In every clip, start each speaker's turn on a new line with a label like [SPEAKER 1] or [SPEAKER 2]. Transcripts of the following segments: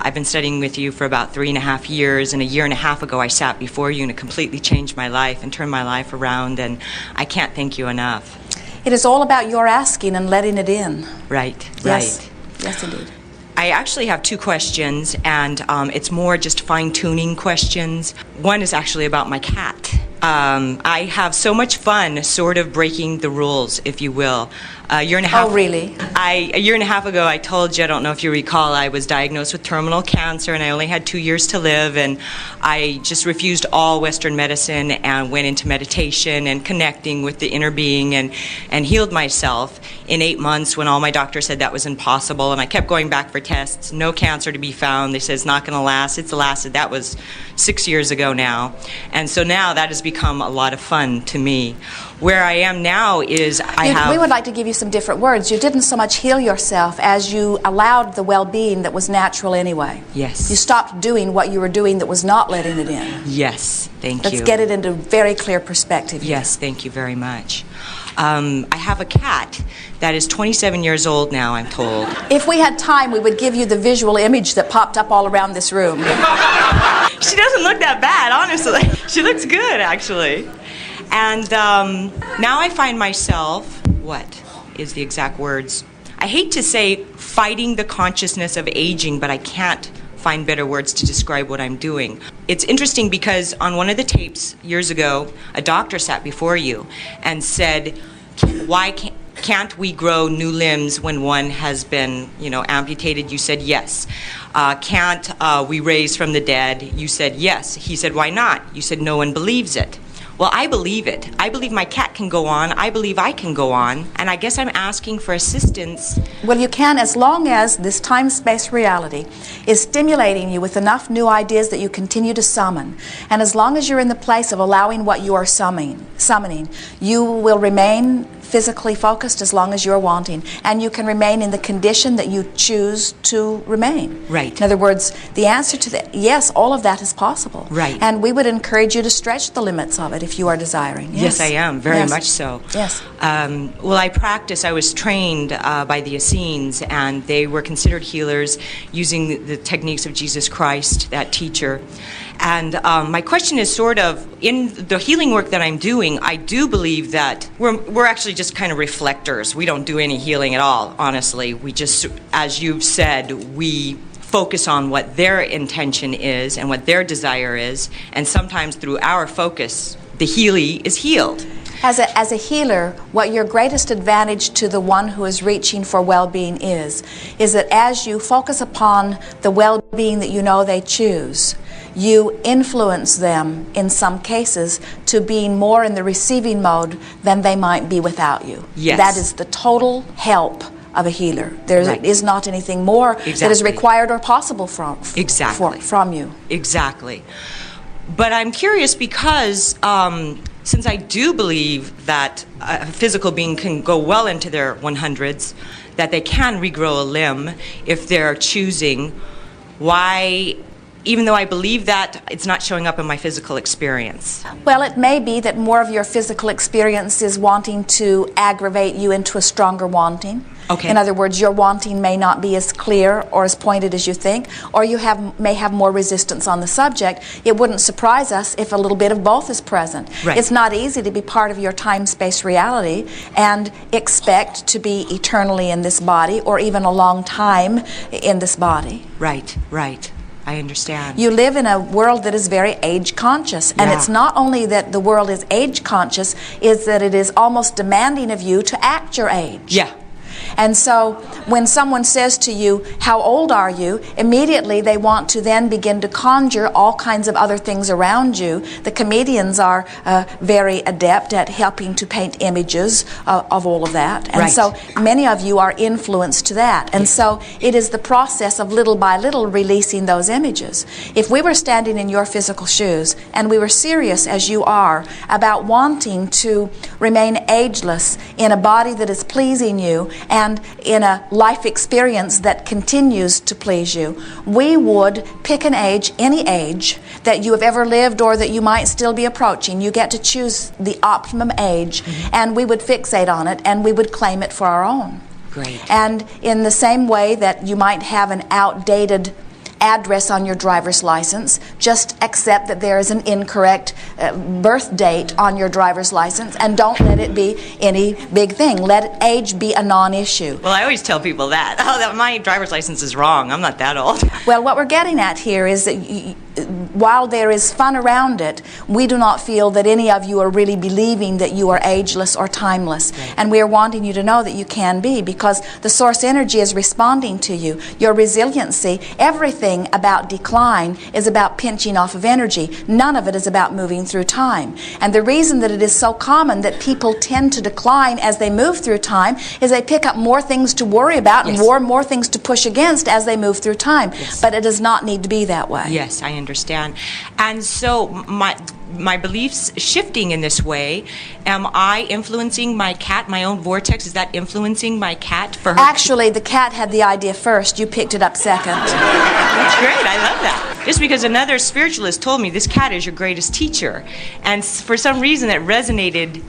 [SPEAKER 1] I've been studying with you for about 3.5 years, and a year and a half ago I sat before you and it completely changed my life and turned my life around, and I can't thank you enough.
[SPEAKER 2] It is all about your asking and letting it in.
[SPEAKER 1] Right,
[SPEAKER 2] Yes.
[SPEAKER 1] right.
[SPEAKER 2] Yes, indeed.
[SPEAKER 1] I actually have 2 questions, and it's more just fine-tuning questions. One is actually about my cat. I have so much fun sort of breaking the rules, if you will. A year and a half.
[SPEAKER 2] Oh, really?
[SPEAKER 1] A year and a half ago, I told you, I don't know if you recall, I was diagnosed with terminal cancer, and I only had 2 years to live, and I just refused all Western medicine and went into meditation and connecting with the inner being and healed myself in 8 months when all my doctors said that was impossible, and I kept going back for tests. No cancer to be found. They said it's not going to last. It's lasted. That was 6 years ago now, and so now that has become a lot of fun to me. Where I am now is
[SPEAKER 2] We would like to give you some different words. You didn't so much heal yourself as you allowed the well-being that was natural anyway.
[SPEAKER 1] Yes.
[SPEAKER 2] You stopped doing what you were doing that was not letting it in.
[SPEAKER 1] Yes, thank you.
[SPEAKER 2] Let's get it into very clear perspective here.
[SPEAKER 1] Yes, thank you very much. I have a cat that is 27 years old now, I'm told.
[SPEAKER 2] If we had time, we would give you the visual image that popped up all around this room.
[SPEAKER 1] She doesn't look that bad, honestly. She looks good, actually. And now I find myself, what is the exact words? I hate to say fighting the consciousness of aging, but I can't find better words to describe what I'm doing. It's interesting because on one of the tapes years ago, a doctor sat before you and said, why can't we grow new limbs when one has been, amputated? You said yes. Can't we raise from the dead? You said yes. He said, why not? You said no one believes it. Well, I believe it. I believe my cat can go on. I believe I can go on. And I guess I'm asking for assistance.
[SPEAKER 2] Well, you can, as long as this time-space reality is stimulating you with enough new ideas that you continue to summon. And as long as you're in the place of allowing what you are summoning, you will remain physically focused as long as you're wanting, and you can remain in the condition that you choose to remain.
[SPEAKER 1] Right.
[SPEAKER 2] In other words, the answer to that, yes, all of that is possible.
[SPEAKER 1] Right.
[SPEAKER 2] And we would encourage you to stretch the limits of it if you are desiring.
[SPEAKER 1] Yes, I am, very much so.
[SPEAKER 2] Yes.
[SPEAKER 1] Well, I was trained by the Essenes, and they were considered healers using the techniques of Jesus Christ, that teacher. And my question is sort of, in the healing work that I'm doing, I do believe that we're actually just kind of reflectors. We don't do any healing at all, honestly. We just, as you've said, we focus on what their intention is and what their desire is, and sometimes through our focus, the healie is healed.
[SPEAKER 2] As a healer, what your greatest advantage to the one who is reaching for well-being is that as you focus upon the well-being that you know they choose, you influence them, in some cases, to being more in the receiving mode than they might be without you.
[SPEAKER 1] Yes.
[SPEAKER 2] That is the total help of a healer. There is not anything more that is required or possible from you.
[SPEAKER 1] Exactly. But I'm curious because since I do believe that a physical being can go well into their 100s, that they can regrow a limb if they're choosing, why, even though I believe that, it's not showing up in my physical experience?
[SPEAKER 2] Well, it may be that more of your physical experience is wanting to aggravate you into a stronger wanting.
[SPEAKER 1] Okay.
[SPEAKER 2] In other words, your wanting may not be as clear or as pointed as you think, or you may have more resistance on the subject. It wouldn't surprise us if a little bit of both is present.
[SPEAKER 1] Right.
[SPEAKER 2] It's not easy to be part of your time-space reality and expect to be eternally in this body or even a long time in this body.
[SPEAKER 1] Right, right. I understand.
[SPEAKER 2] You live in a world that is very age conscious, and it's not only that the world is age conscious, it's that it is almost demanding of you to act your age.
[SPEAKER 1] Yeah.
[SPEAKER 2] And so when someone says to you, how old are you? Immediately they want to then begin to conjure all kinds of other things around you. The comedians are very adept at helping to paint images of all of that. And so many of you are influenced to that. And so it is the process of little by little releasing those images. If we were standing in your physical shoes and we were serious as you are about wanting to remain ageless in a body that is pleasing you and in a life experience that continues to please you, we would pick an age, any age that you have ever lived or that you might still be approaching. You get to choose the optimum age, and we would fixate on it and we would claim it for our own.
[SPEAKER 1] Great.
[SPEAKER 2] And in the same way that you might have an outdated address on your driver's license. Just accept that there is an incorrect birth date on your driver's license, and don't let it be any big thing. Let age be a non-issue.
[SPEAKER 1] Well, I always tell people that. Oh, that my driver's license is wrong. I'm not that old.
[SPEAKER 2] Well, what we're getting at here is that while there is fun around it, we do not feel that any of you are really believing that you are ageless or timeless.
[SPEAKER 1] Right.
[SPEAKER 2] And we are wanting you to know that you can be, because the source energy is responding to you. Your resiliency, everything about decline is about pinching off of energy. None of it is about moving through time. And the reason that it is so common that people tend to decline as they move through time is they pick up more things to worry about and more things to push against as they move through time.
[SPEAKER 1] Yes.
[SPEAKER 2] But it does not need to be that way.
[SPEAKER 1] Yes, I understand. And so my beliefs shifting in this way, am I influencing my cat, my own vortex? Is that influencing my cat for her?
[SPEAKER 2] Actually, the cat had the idea first. You picked it up second.
[SPEAKER 1] That's great. I love that. Just because another spiritualist told me this cat is your greatest teacher. And for some reason it resonated.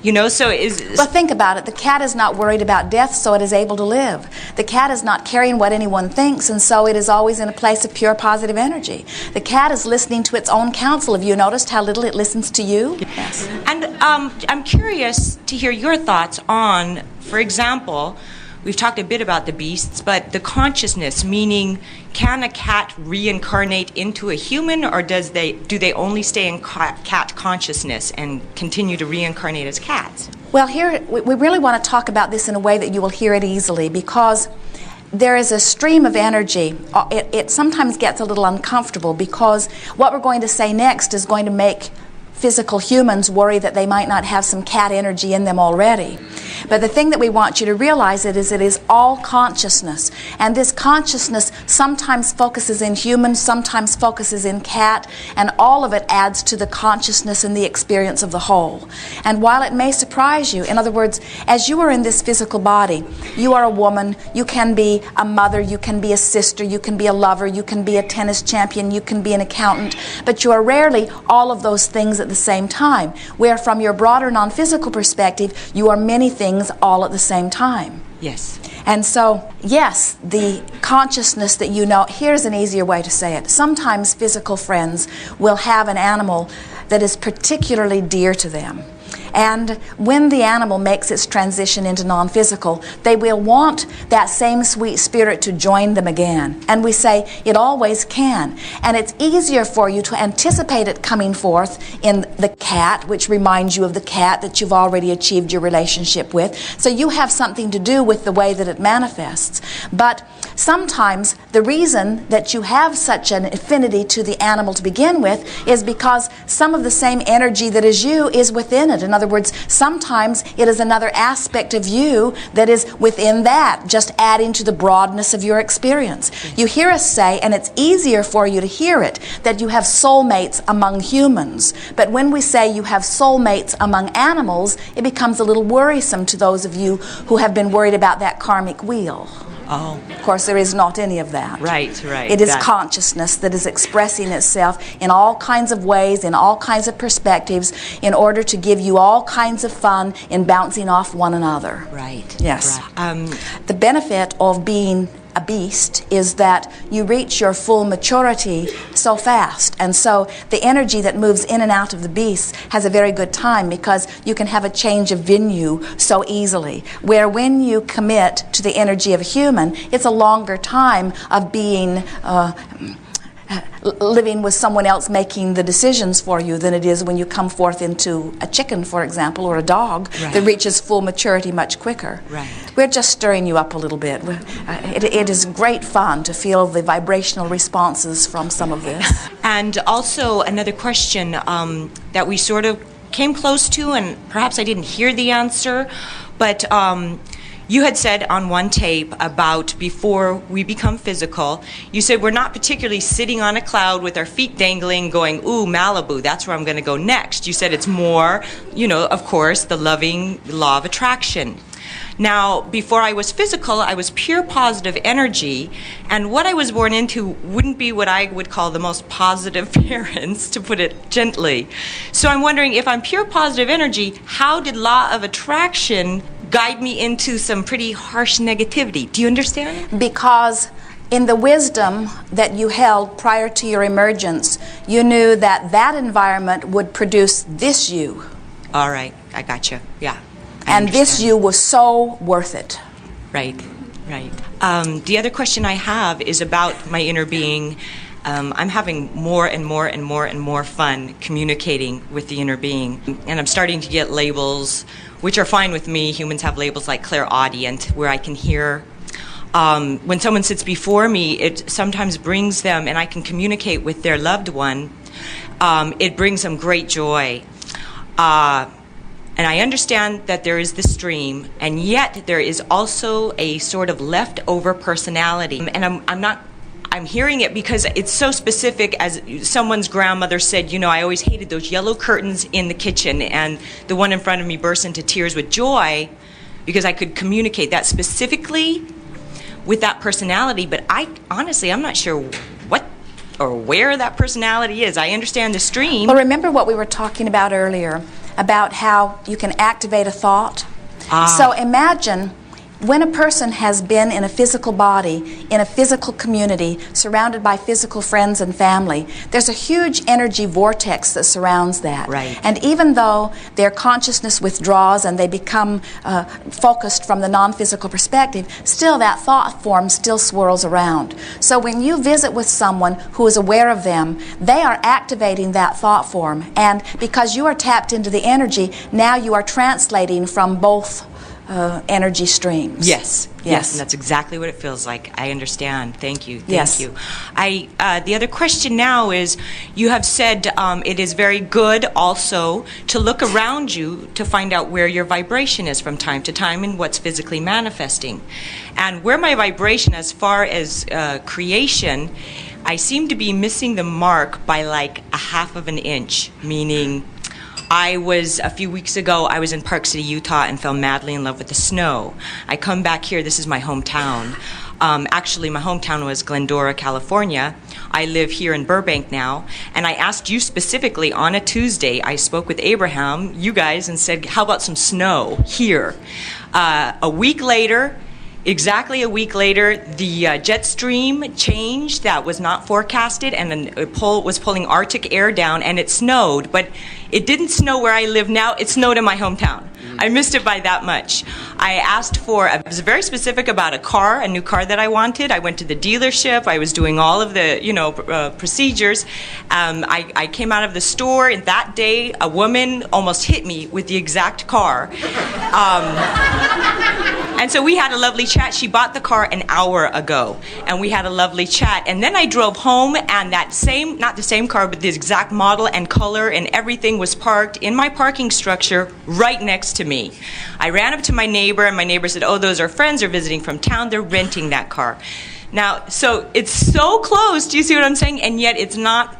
[SPEAKER 1] You know, so
[SPEAKER 2] Well, think about it. The cat is not worried about death, so it is able to live. The cat is not caring what anyone thinks, and so it is always in a place of pure positive energy. The cat is listening to its own counsel. Have you noticed how little it listens to you?
[SPEAKER 1] Yes. And I'm curious to hear your thoughts on, for example, we've talked a bit about the beasts, but the consciousness, meaning can a cat reincarnate into a human, or do they only stay in cat consciousness and continue to reincarnate as cats?
[SPEAKER 2] Well, here we really want to talk about this in a way that you will hear it easily, because there is a stream of energy. It sometimes gets a little uncomfortable, because what we're going to say next is going to make physical humans worry that they might not have some cat energy in them already. But the thing that we want you to realize it is all consciousness. And this consciousness sometimes focuses in humans, sometimes focuses in cat, and all of it adds to the consciousness and the experience of the whole. And while it may surprise you, in other words, as you are in this physical body, you are a woman, you can be a mother, you can be a sister, you can be a lover, you can be a tennis champion, you can be an accountant, but you are rarely all of those things at the same time, where from your broader non-physical perspective, you are many things all at the same time.
[SPEAKER 1] Yes.
[SPEAKER 2] And so, yes, the consciousness that you know, here's an easier way to say it. Sometimes physical friends will have an animal that is particularly dear to them. And when the animal makes its transition into non-physical, they will want that same sweet spirit to join them again. And we say it always can. And it's easier for you to anticipate it coming forth in the cat, which reminds you of the cat that you've already achieved your relationship with. So you have something to do with the way that it manifests. But sometimes the reason that you have such an affinity to the animal to begin with is because some of the same energy that is you is within it. In other words, sometimes it is another aspect of you that is within that, just adding to the broadness of your experience. You hear us say, and it's easier for you to hear it, that you have soulmates among humans. But when we say you have soulmates among animals, it becomes a little worrisome to those of you who have been worried about that karmic wheel.
[SPEAKER 1] Oh.
[SPEAKER 2] Of course, there is not any of that.
[SPEAKER 1] Right, right.
[SPEAKER 2] It is consciousness that is expressing itself in all kinds of ways, in all kinds of perspectives, in order to give you all kinds of fun in bouncing off one another.
[SPEAKER 1] Right.
[SPEAKER 2] Yes.
[SPEAKER 1] Right.
[SPEAKER 2] The benefit of being a beast is that you reach your full maturity so fast, and so the energy that moves in and out of the beast has a very good time, because you can have a change of venue so easily, where when you commit to the energy of a human, it's a longer time of being living with someone else making the decisions for you than it is when you come forth into a chicken, for example, or a dog that reaches full maturity much quicker.
[SPEAKER 1] Right.
[SPEAKER 2] We're just stirring you up a little bit. It is great fun to feel the vibrational responses from some of this.
[SPEAKER 1] And also another question that we sort of came close to, and perhaps I didn't hear the answer, but you had said on one tape about before we become physical, you said we're not particularly sitting on a cloud with our feet dangling going, ooh, Malibu, that's where I'm going to go next. You said it's more, you know, of course, the loving law of attraction. Now, before I was physical, I was pure positive energy, and what I was born into wouldn't be what I would call the most positive parents, to put it gently. So I'm wondering, if I'm pure positive energy, how did law of attraction guide me into some pretty harsh negativity? Do you understand?
[SPEAKER 2] Because in the wisdom that you held prior to your emergence, you knew that that environment would produce this you.
[SPEAKER 1] All right, I gotcha. Yeah.
[SPEAKER 2] And this you was so worth it.
[SPEAKER 1] Right, right. The other question I have is about my inner being. I'm having more and more and more and more fun communicating with the inner being. And I'm starting to get labels, which are fine with me. Humans have labels like clairaudient, where I can hear. When someone sits before me, it sometimes brings them, and I can communicate with their loved one. It brings them great joy. And I understand that there is the stream, and yet there is also a sort of leftover personality. And I'm hearing it because it's so specific. As someone's grandmother said, you know, I always hated those yellow curtains in the kitchen, and the one in front of me burst into tears with joy because I could communicate that specifically with that personality. But honestly, I'm not sure what or where that personality is. I understand the stream.
[SPEAKER 2] Well, remember what we were talking about earlier, about how you can activate a thought? So imagine when a person has been in a physical body, in a physical community, surrounded by physical friends and family, there's a huge energy vortex that surrounds that.
[SPEAKER 1] Right.
[SPEAKER 2] And even though their consciousness withdraws and they become focused from the non-physical perspective, still that thought form still swirls around. So when you visit with someone who is aware of them, they are activating that thought form. And because you are tapped into the energy, now you are translating from both energy streams.
[SPEAKER 1] Yes, yes, and that's exactly what it feels like. I understand. Thank you. Thank you. The other question now is, you have said it is very good also to look around you to find out where your vibration is from time to time and what's physically manifesting. And where my vibration as far as creation, I seem to be missing the mark by like 1/2 of an inch, meaning a few weeks ago, I was in Park City, Utah, and fell madly in love with the snow. I come back here, this is my hometown. Actually, my hometown was Glendora, California. I live here in Burbank now, and I asked you specifically on a Tuesday, I spoke with Abraham, you guys, and said, how about some snow here? A week later, exactly a week later, the jet stream changed that was not forecasted, and it was pulling Arctic air down, and it snowed. But it didn't snow where I live now. It snowed in my hometown. I missed it by that much. I was very specific about a new car that I wanted. I went to the dealership. I was doing all of the, procedures. I came out of the store, and that day, a woman almost hit me with the exact car. And so we had a lovely chat. She bought the car an hour ago, and we had a lovely chat. And then I drove home, and not the same car, but the exact model and color and everything was parked in my parking structure right next to me. I ran up to my neighbor, and my neighbor said, oh, those are friends. They're visiting from town. They're renting that car. Now, so it's so close. Do you see what I'm saying? And yet it's not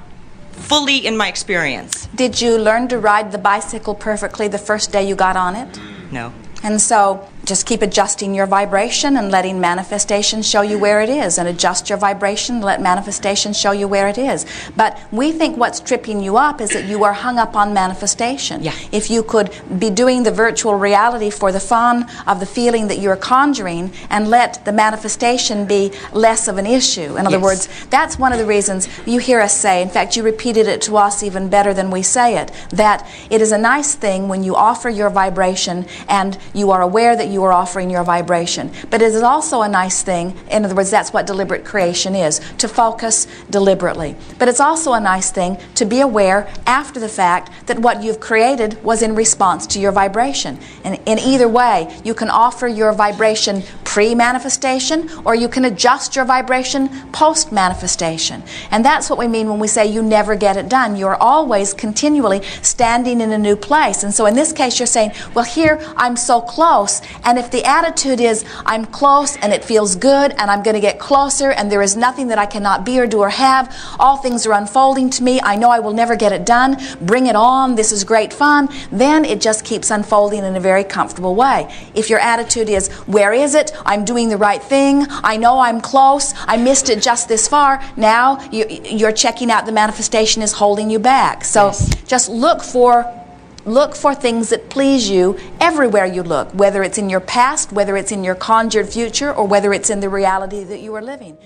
[SPEAKER 1] fully in my experience.
[SPEAKER 2] Did you learn to ride the bicycle perfectly the first day you got on it?
[SPEAKER 1] No.
[SPEAKER 2] And so just keep adjusting your vibration and letting manifestation show you where it is, and adjust your vibration and let manifestation show you where it is. But we think what's tripping you up is that you are hung up on manifestation.
[SPEAKER 1] Yeah.
[SPEAKER 2] If you could be doing the virtual reality for the fun of the feeling that you're conjuring and let the manifestation be less of an issue. In other words, that's one of the reasons you hear us say, in fact you repeated it to us even better than we say it, that it is a nice thing when you offer your vibration and you are aware that you are offering your vibration. But it is also a nice thing, in other words, that's what deliberate creation is, to focus deliberately. But it's also a nice thing to be aware after the fact that what you've created was in response to your vibration. And in either way, you can offer your vibration pre-manifestation, or you can adjust your vibration post-manifestation. And that's what we mean when we say you never get it done. You're always continually standing in a new place. And so in this case, you're saying, well, here I'm so close, and if the attitude is I'm close and it feels good and I'm going to get closer and there is nothing that I cannot be or do or have, all things are unfolding to me, I know I will never get it done, bring it on, this is great fun, then it just keeps unfolding in a very comfortable way. If your attitude is, where is it? I'm doing the right thing, I know I'm close, I missed it just this far, now you're checking out the manifestation is holding you back. So just look for things that please you everywhere you look, whether it's in your past, whether it's in your conjured future, or whether it's in the reality that you are living.